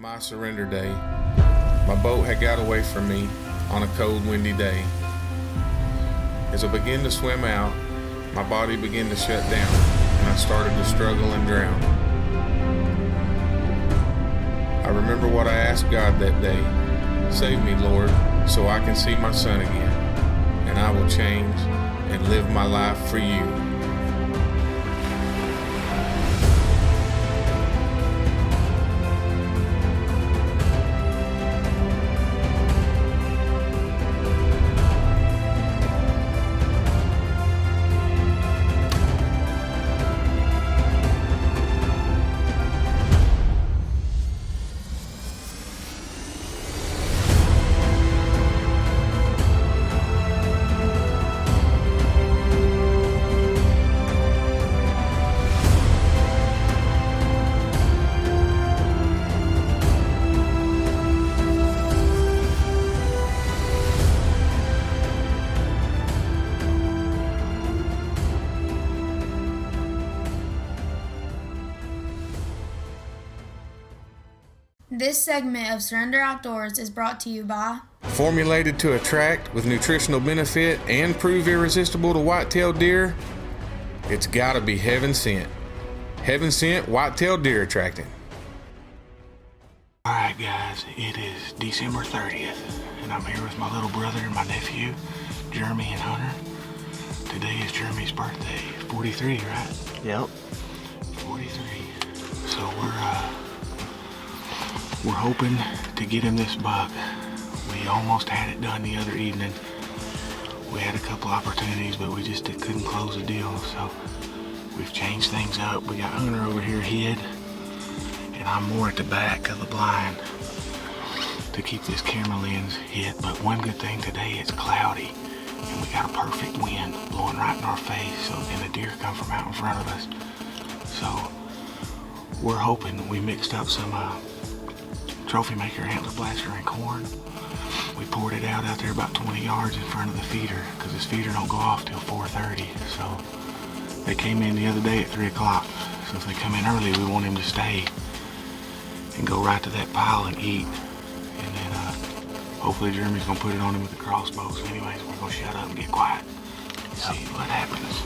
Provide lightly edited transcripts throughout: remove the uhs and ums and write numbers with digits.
My surrender day. My boat had got away from me on a cold, windy day. As I began to swim out, my body began to shut down, and I started to struggle and drown. I remember what I asked God that day. Save me, Lord, so I can see my son again, and I will change and live my life for you. This segment of Surrender Outdoors is brought to you by Formulated to attract with nutritional benefit and prove irresistible to white-tailed deer, it's gotta be Heaven Sent. Heaven Sent white-tailed deer attracting. Alright guys, it is December 30th, and I'm here with my little brother and my nephew, Jeremy and Hunter. Today is Jeremy's birthday, 43, right? Yep. 43. So we're hoping to get him this buck. We almost had it done the other evening. We had a couple opportunities, but we just couldn't close the deal. So we've changed things up. We got Hunter over here hid, and I'm more at the back of the blind to keep this camera lens hid. But one good thing today, it's cloudy, and we got a perfect wind blowing right in our face, so and the deer come from out in front of us. So we're hoping. We mixed up some Trophy Maker antler blaster and corn. We poured it out there about 20 yards in front of the feeder, because this feeder don't go off till 4:30. So they came in the other day at 3 o'clock. So if they come in early, we want him to stay and go right to that pile and eat. And then hopefully Jeremy's gonna put it on him with the crossbow. So anyways, we're gonna shut up and get quiet and see what happens.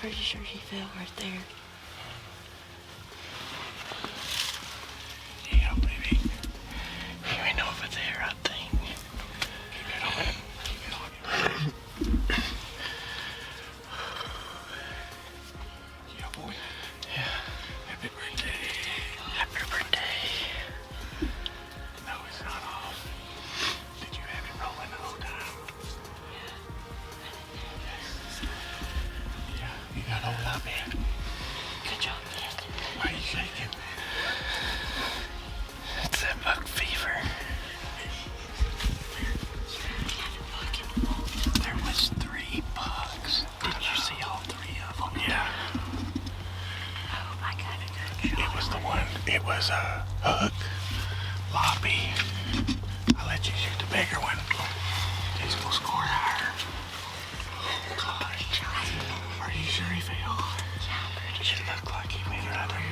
Pretty sure he fell right there. Yeah, baby. You ain't over there, I think. Keep it on. Keep it on. Yeah, boy. Yeah. Happy birthday. Happy birthday. No, it's not off. Did you have it rolling the whole time? man. Good job, man. Why are you shaking? It's that buck fever. There was 3 bugs. Did you see all 3 of them? Yeah. Oh, I got a good shot. It was the one. It was Hook, Loppy. I'll let you shoot the bigger one. These will score higher. Oh, gosh. Are you sure he fell? Yeah, it looked like he made it out of here.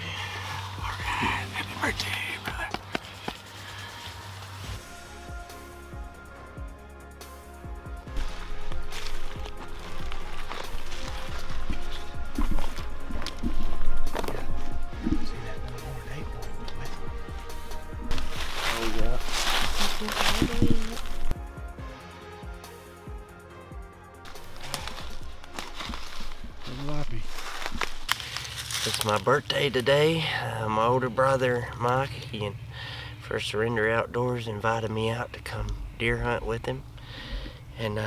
Yeah. All right. Happy birthday, brother. See that little ornate one with him? Oh, yeah. It's my birthday today. My older brother, Mike, for Surrender Outdoors, invited me out to come deer hunt with him. And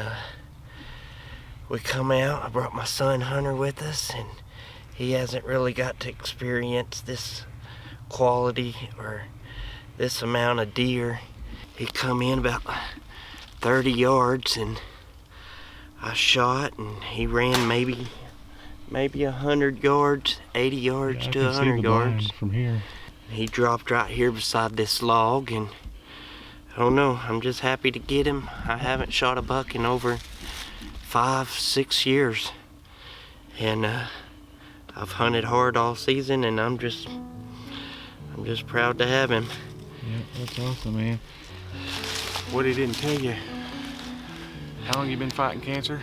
we come out. I brought my son Hunter with us, and he hasn't really got to experience this quality or this amount of deer. He come in about 30 yards, and I shot, and he ran maybe 100 yards, 80 yards to 100 yards from here. He dropped right here beside this log, and I don't know, I'm just happy to get him. I haven't shot a buck in over 5-6 years, and I've hunted hard all season, and I'm just proud to have him. Yeah, that's awesome, man. What he didn't tell you, How long you been fighting cancer?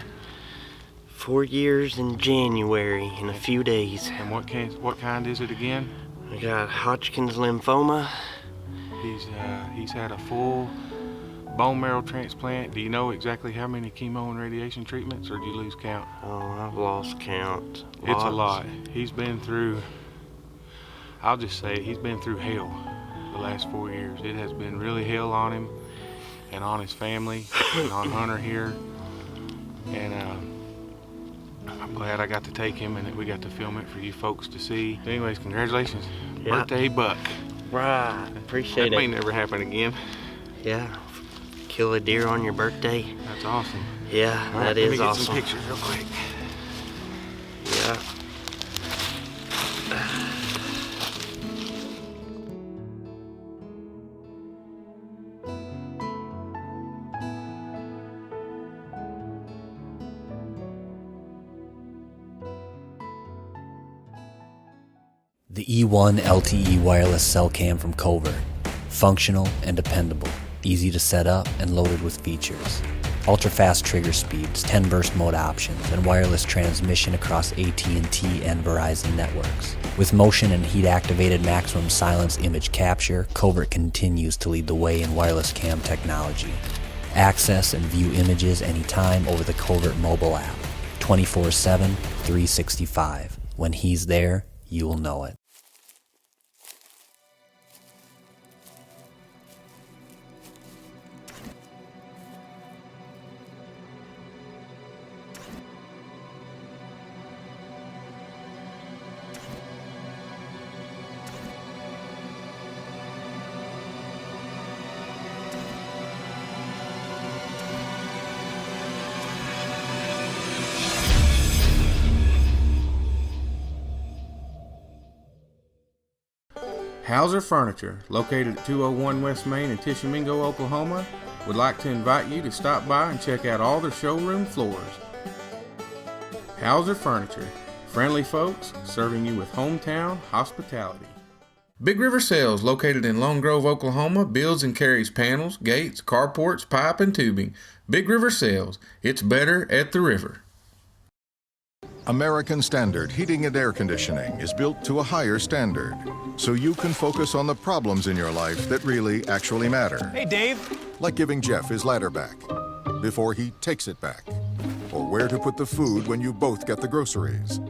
4 years in January in a few days. And what kind is it again? I got Hodgkin's lymphoma. He's had a full bone marrow transplant. Do you know exactly how many chemo and radiation treatments, or did you lose count? Oh, I've lost count. It's a lot. He's been through, I'll just say it, he's been through hell the last 4 years. It has been really hell on him and on his family and on Hunter here. And I'm glad I got to take him and that we got to film it for you folks to see. Anyways, congratulations. Yeah. Birthday buck. Right, appreciate That may it. never happen again. Yeah, kill a deer on your birthday. That's awesome. Yeah, All right, that is let me get awesome. some pictures real quick. Yeah. The E1 LTE wireless cell cam from Covert. Functional and dependable, easy to set up and loaded with features. Ultra-fast trigger speeds, 10 burst mode options, and wireless transmission across AT&T and Verizon networks. With motion and heat-activated maximum silence image capture, Covert continues to lead the way in wireless cam technology. Access and view images anytime over the Covert mobile app. 24/7, 365. When he's there, you will know it. Hauser Furniture, located at 201 West Main in Tishomingo, Oklahoma, would like to invite you to stop by and check out all their showroom floors. Hauser Furniture, friendly folks serving you with hometown hospitality. Big River Sales, located in Lone Grove, Oklahoma, builds and carries panels, gates, carports, pipe, and tubing. Big River Sales, it's better at the river. American Standard Heating and Air Conditioning is built to a higher standard, so you can focus on the problems in your life that really actually matter. Hey, Dave. Like giving Jeff his ladder back before he takes it back, or where to put the food when you both get the groceries,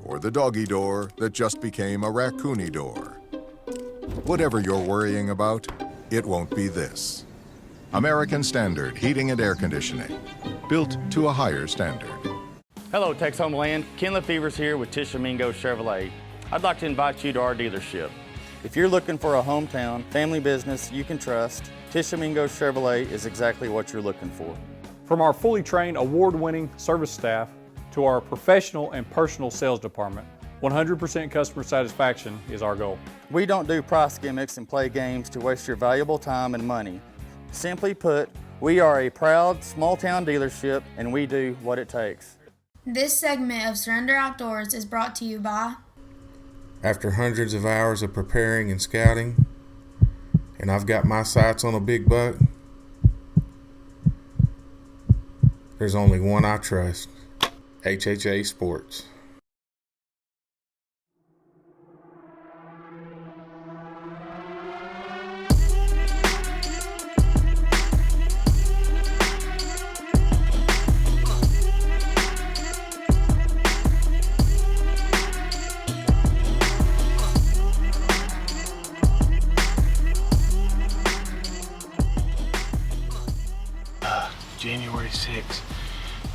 or the doggy door that just became a raccoony door. Whatever you're worrying about, it won't be this. American Standard Heating and Air Conditioning, built to a higher standard. Hello, Tex Homeland. Ken Lefevre's here with Tishomingo Chevrolet. I'd like to invite you to our dealership. If you're looking for a hometown family business you can trust, Tishomingo Chevrolet is exactly what you're looking for. From our fully trained, award-winning service staff to our professional and personal sales department, 100% customer satisfaction is our goal. We don't do price gimmicks and play games to waste your valuable time and money. Simply put, we are a proud small-town dealership and we do what it takes. This segment of Surrender Outdoors is brought to you by... After hundreds of hours of preparing and scouting, and I've got my sights on a big buck, there's only one I trust, HHA Sports. January 6th,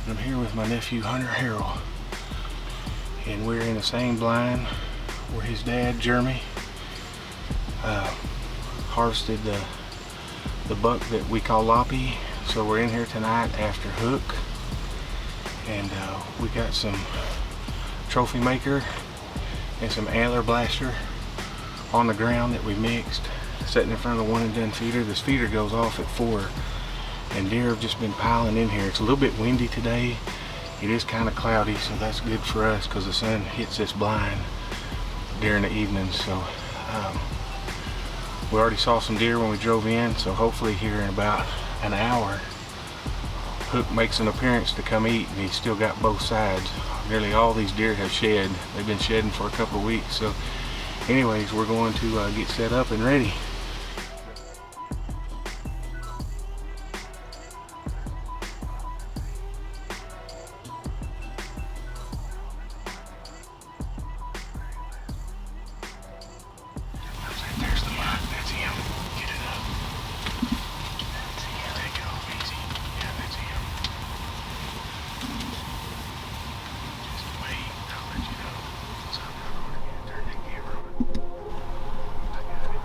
and I'm here with my nephew Hunter Harrell, and we're in the same blind where his dad Jeremy harvested the buck that we call Loppy. So we're in here tonight after hook, and we got some trophy maker and some antler blaster on the ground that we mixed, sitting in front of the one and done feeder. This feeder goes off at 4. And deer have just been piling in here. It's a little bit windy today. It is kind of cloudy, so that's good for us because the sun hits this blind during the evening. So we already saw some deer when we drove in, so hopefully here in about an hour, Hook makes an appearance to come eat, and he's still got both sides. Nearly all these deer have shed. They've been shedding for a couple of weeks. So anyways, we're going to get set up and ready. There's the mark. That's him. Get it up. That's him. Take it off easy. Yeah, that's him. Just wait. I'll let you know. So I'm not going to turn that camera on. I got it.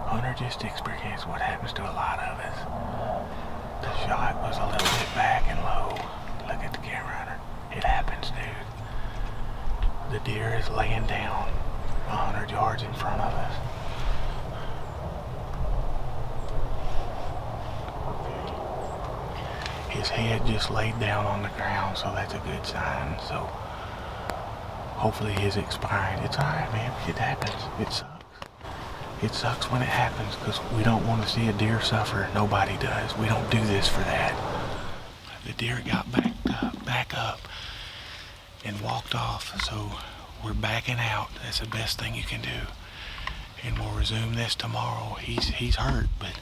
Hunter just experienced what happens to a lot of us. The shot was a little bit back and low. Look at the camera, Hunter. It happens, dude. The deer is laying down 100 yards in front of us. His head just laid down on the ground, so that's a good sign. So hopefully his expired. It's alright, man. It happens. It sucks. It sucks when it happens because we don't want to see a deer suffer. Nobody does. We don't do this for that. The deer got back up and walked off, so we're backing out. That's the best thing you can do. And we'll resume this tomorrow. He's hurt, but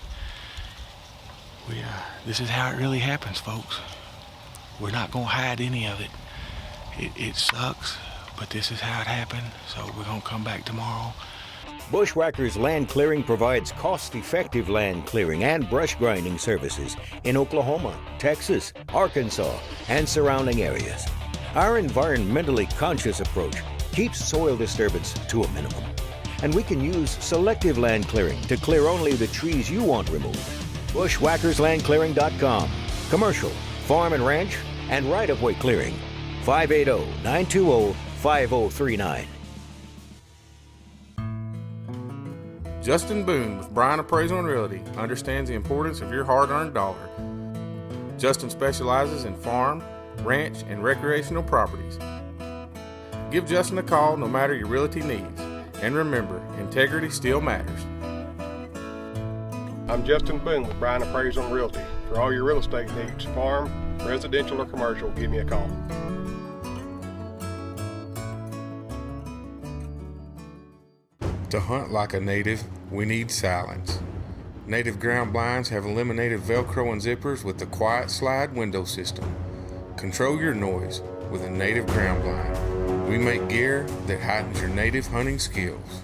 this is how it really happens, folks. We're not gonna hide any of it. It sucks, but this is how it happened. So we're gonna come back tomorrow. Bushwhackers Land Clearing provides cost-effective land clearing and brush grinding services in Oklahoma, Texas, Arkansas, and surrounding areas. Our environmentally conscious approach keeps soil disturbance to a minimum, and we can use selective land clearing to clear only the trees you want removed. Bushwhackerslandclearing.com. Commercial, farm and ranch, and right-of-way clearing. 580-920-5039. Justin Boone with Bryan Appraisal and Realty understands the importance of your hard-earned dollar. Justin specializes in farm, ranch, and recreational properties. Give Justin a call no matter your realty needs. And remember, integrity still matters. I'm Justin Boone with Bryan Appraisal and Realty. For all your real estate needs, farm, residential, or commercial, give me a call. To hunt like a native, we need silence. Native ground blinds have eliminated Velcro and zippers with the Quiet Slide window system. Control your noise with a native ground blind. We make gear that heightens your native hunting skills.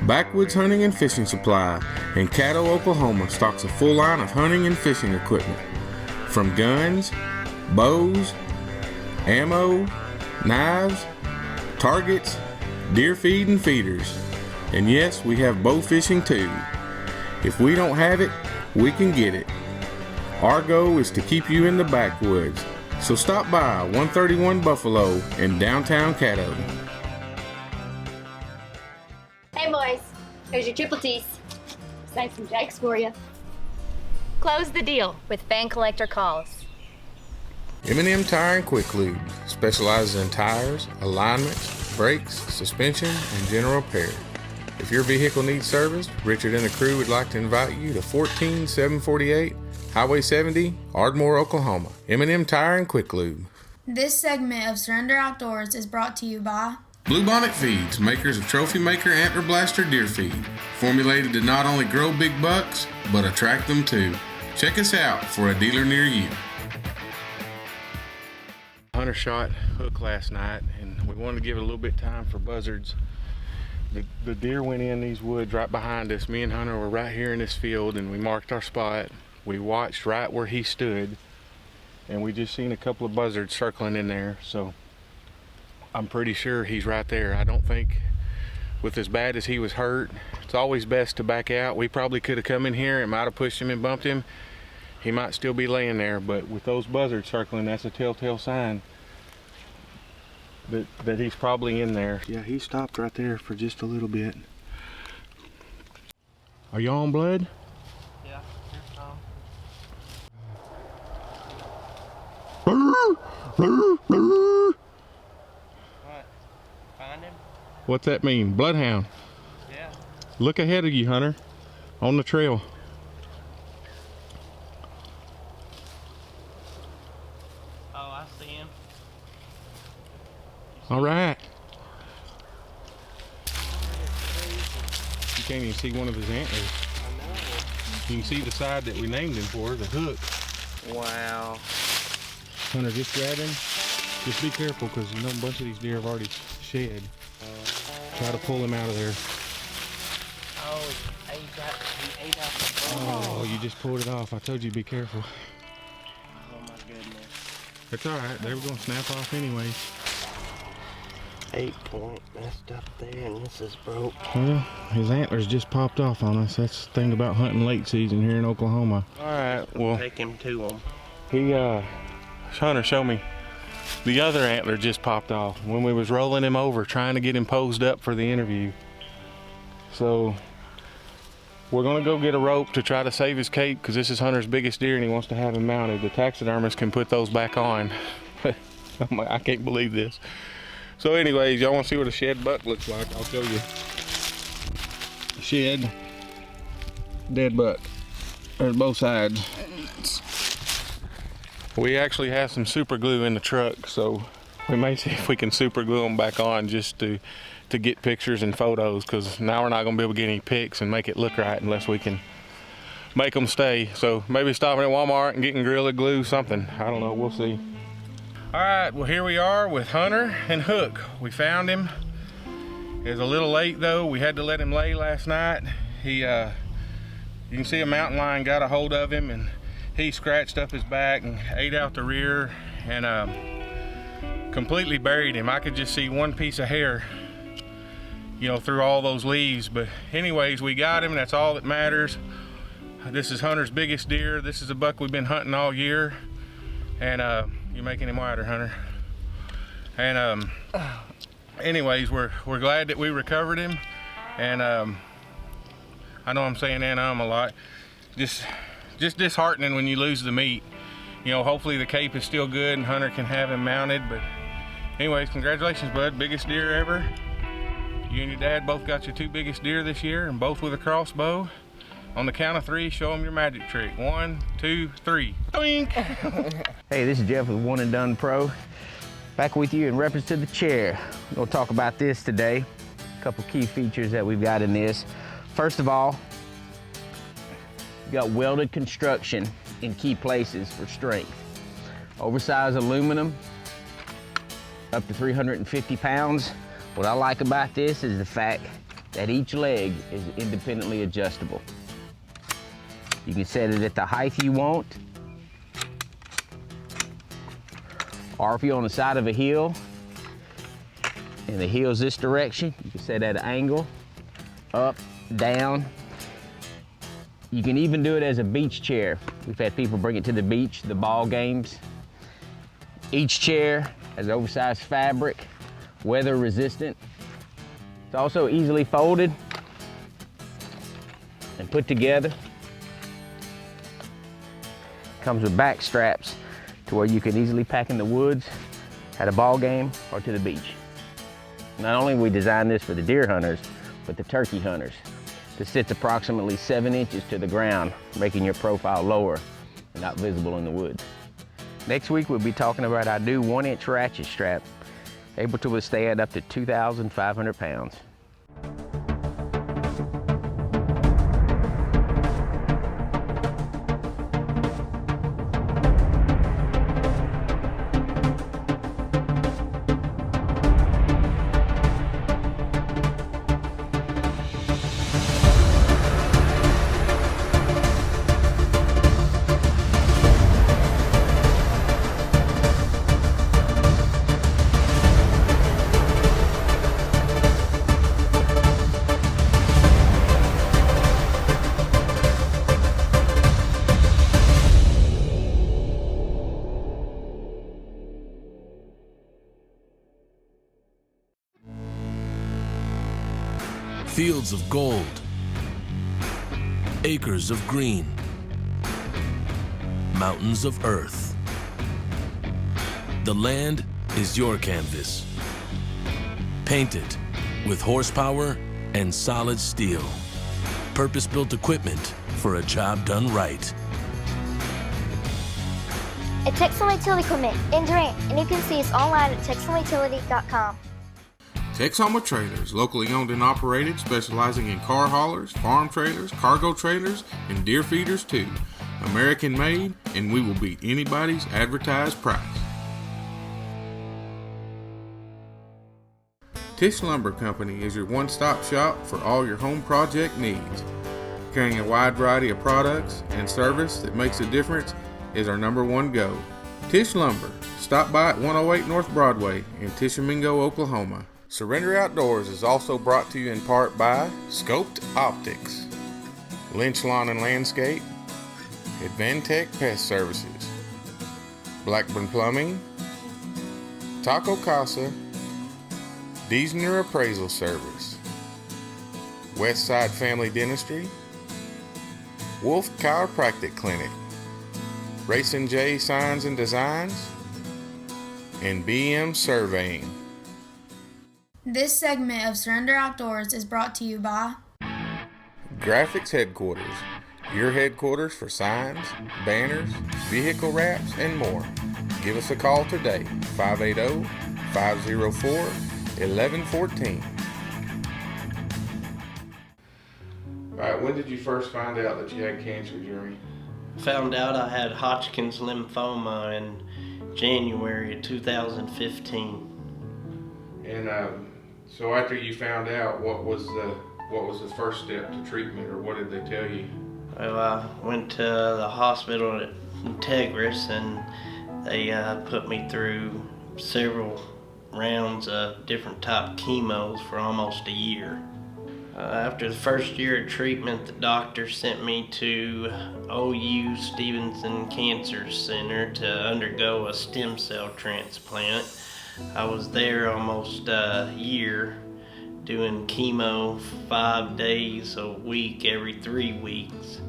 Backwoods Hunting and Fishing Supply in Caddo, Oklahoma stocks a full line of hunting and fishing equipment. From guns, bows, ammo, knives, targets, deer feed and feeders. And yes, we have bow fishing too. If we don't have it, we can get it. Our goal is to keep you in the backwoods. So stop by 131 Buffalo in downtown Caddo. Hey boys, here's your triple T's. Save some Jakes for you. Close the deal with Fan Collector Calls. M&M Tire and Quick Lube specializes in tires, alignments, brakes, suspension, and general repair. If your vehicle needs service, Richard and the crew would like to invite you to 14748 Highway 70, Ardmore, Oklahoma. M&M Tire and Quick Lube. This segment of Surrender Outdoors is brought to you by Bluebonnet Feeds, makers of Trophy Maker Antler Blaster Deer Feed. Formulated to not only grow big bucks, but attract them too. Check us out for a dealer near you. Hunter shot hook last night, and we wanted to give it a little bit of time for buzzards. The deer went in these woods right behind us. Me and Hunter were right here in this field, and we marked our spot. We watched right where he stood, and we just seen a couple of buzzards circling in there, so I'm pretty sure he's right there. I don't think, with as bad as he was hurt, it's always best to back out. We probably could have come in here and might have pushed him and bumped him. He might still be laying there, but with those buzzards circling, that's a telltale sign that he's probably in there. Yeah, he stopped right there for just a little bit. Are you on, Blood? Yeah, here's Tom. What? Find him? What's that mean? Bloodhound. Yeah. Look ahead of you, Hunter, on the trail. Oh, I see him. All right. You can't even see one of his antlers. I know. You can see the side that we named him for, the hook. Wow. Hunter, just grab him. Just be careful, because you know a bunch of these deer have already shed. Try to pull him out of there. Oh, he ate out the bone. Oh, you just pulled it off. I told you to be careful. Oh my goodness. It's all right. They were going to snap off anyway. 8 point messed up there, and this is broke. Well, his antlers just popped off on us. That's the thing about hunting late season here in Oklahoma. All right, well, Take him to him. he, Hunter, show me. The other antler just popped off when we was rolling him over, trying to get him posed up for the interview. So we're gonna go get a rope to try to save his cape, because this is Hunter's biggest deer and he wants to have him mounted. The taxidermist can put those back on. I'm like, I can't believe this. So anyways, y'all wanna see what a shed buck looks like? I'll show you. Shed, dead buck. There's both sides. We actually have some super glue in the truck, so we may see if we can super glue them back on just to get pictures and photos, because now we're not gonna be able to get any pics and make it look right unless we can make them stay. So maybe stopping at Walmart and getting Gorilla Glue, something. I don't know, we'll see. All right, well here we are with Hunter and Hook. We found him. It was a little late though. We had to let him lay last night. You can see a mountain lion got a hold of him and he scratched up his back and ate out the rear and completely buried him. I could just see one piece of hair, you know, through all those leaves. But anyways, we got him. That's all that matters. This is Hunter's biggest deer. This is a buck we've been hunting all year. And you're making him wider, Hunter. And anyways, we're glad that we recovered him. And I know I'm saying a lot. Just disheartening when you lose the meat. You know, hopefully the cape is still good and Hunter can have him mounted. But anyways, congratulations, bud. Biggest deer ever. You and your dad both got your 2 biggest deer this year, and both with a crossbow. On the count of 3, show them your magic trick. 1, 2, 3. Doink! Hey, this is Jeff with One and Done Pro. Back with you in reference to the chair. We're gonna talk about this today. A couple key features that we've got in this. First of all, you've got welded construction in key places for strength. Oversized aluminum, up to 350 pounds. What I like about this is the fact that each leg is independently adjustable. You can set it at the height you want, or if you're on the side of a hill and the hill's this direction, you can set at an angle, up, down. You can even do it as a beach chair. We've had people bring it to the beach, the ball games. Each chair has oversized fabric, weather resistant. It's also easily folded and put together. Comes with back straps to where you can easily pack in the woods, at a ball game, or to the beach. Not only have we designed this for the deer hunters, but the turkey hunters. This sits approximately 7 inches to the ground, making your profile lower and not visible in the woods. Next week, we'll be talking about our new 1-inch ratchet strap, able to withstand up to 2,500 pounds. Fields of gold, acres of green, mountains of earth. The land is your canvas. Paint it with horsepower and solid steel. Purpose-built equipment for a job done right. At Textile Utility Equipment in Durant, and you can see us online at textileutility.com. Texhoma Trailers, locally owned and operated, specializing in car haulers, farm trailers, cargo trailers, and deer feeders too. American made, and we will beat anybody's advertised price. Tisch Lumber Company is your one-stop shop for all your home project needs. Carrying a wide variety of products and service that makes a difference is our #1 go. Tisch Lumber. Stop by at 108 North Broadway in Tishomingo, Oklahoma. Surrender Outdoors is also brought to you in part by Scoped Optics, Lynch Lawn and Landscape, Advantech Pest Services, Blackburn Plumbing, Taco Casa, Deesner Appraisal Service, Westside Family Dentistry, Wolf Chiropractic Clinic, Racing J Signs and Designs, and BM Surveying. This segment of Surrender Outdoors is brought to you by Graphics Headquarters, your headquarters for signs, banners, vehicle wraps, and more. Give us a call today, 580-504-1114. All right, when did you first find out that you had cancer, Jeremy? Found out I had Hodgkin's lymphoma in January of 2015. And so after you found out, what was the first step to treatment, or what did they tell you? Well, I went to the hospital at Integris, and they put me through several rounds of different type chemos for almost a year. After the first year of treatment, the doctor sent me to OU Stevenson Cancer Center to undergo a stem cell transplant. I was there almost a year doing chemo 5 days a week every 3 weeks.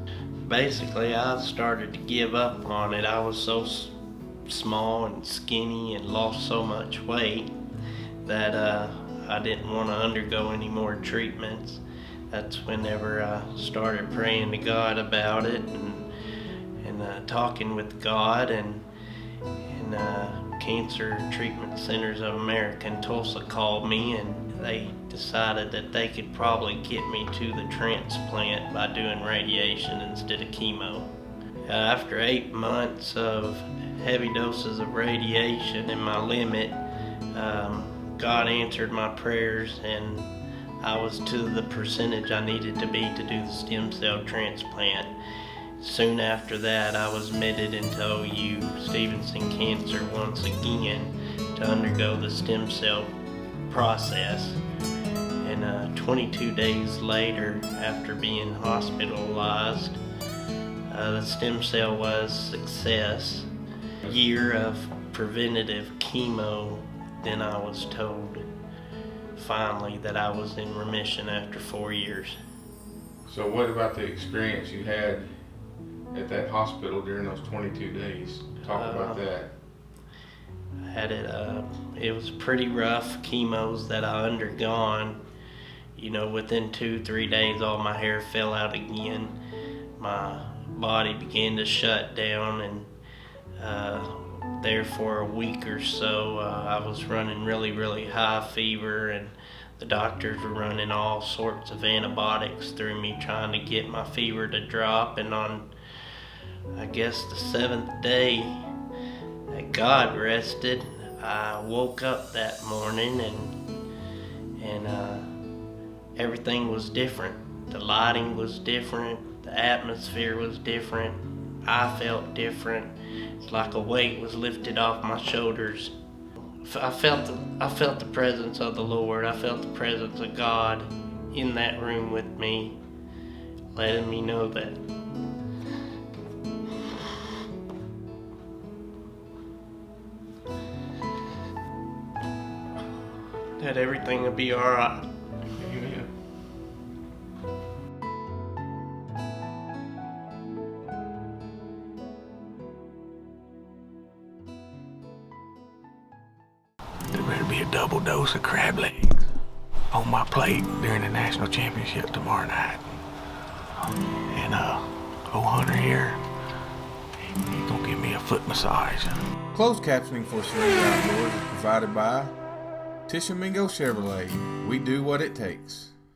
Basically, I started to give up on it. I was so small and skinny and lost so much weight that I didn't want to undergo any more treatments. That's whenever I started praying to God about it and talking with God, and Cancer Treatment Centers of America in Tulsa called me, and they decided that they could probably get me to the transplant by doing radiation instead of chemo. After 8 months of heavy doses of radiation and my limit, God answered my prayers, and I was to the percentage I needed to be to do the stem cell transplant. Soon after that, I was admitted into OU Stevenson Cancer once again to undergo the stem cell process. And 22 days later, after being hospitalized, the stem cell was a success. A year of preventative chemo, then I was told finally that I was in remission after 4 years. So what about the experience you had at that hospital during those 22 days? Talk about that. I had it was pretty rough chemos that I undergone. You know, within 2-3 days, all my hair fell out again. My body began to shut down, and there for a week or so, I was running really high fever, and the doctors were running all sorts of antibiotics through me trying to get my fever to drop. And on, I guess, the 7th day that God rested, I woke up that morning, and everything was different. The lighting was different, the atmosphere was different, I felt different. It's like a weight was lifted off my shoulders. I felt the presence of the Lord. I felt the presence of God in that room with me, letting me know that everything will be all right. Amen. There better be a double dose of crab legs on my plate during the national championship tomorrow night. And old Hunter here, he's gonna give me a foot massage. Closed captioning for Surrender Outdoors is provided by Tishomingo Chevrolet. We do what it takes.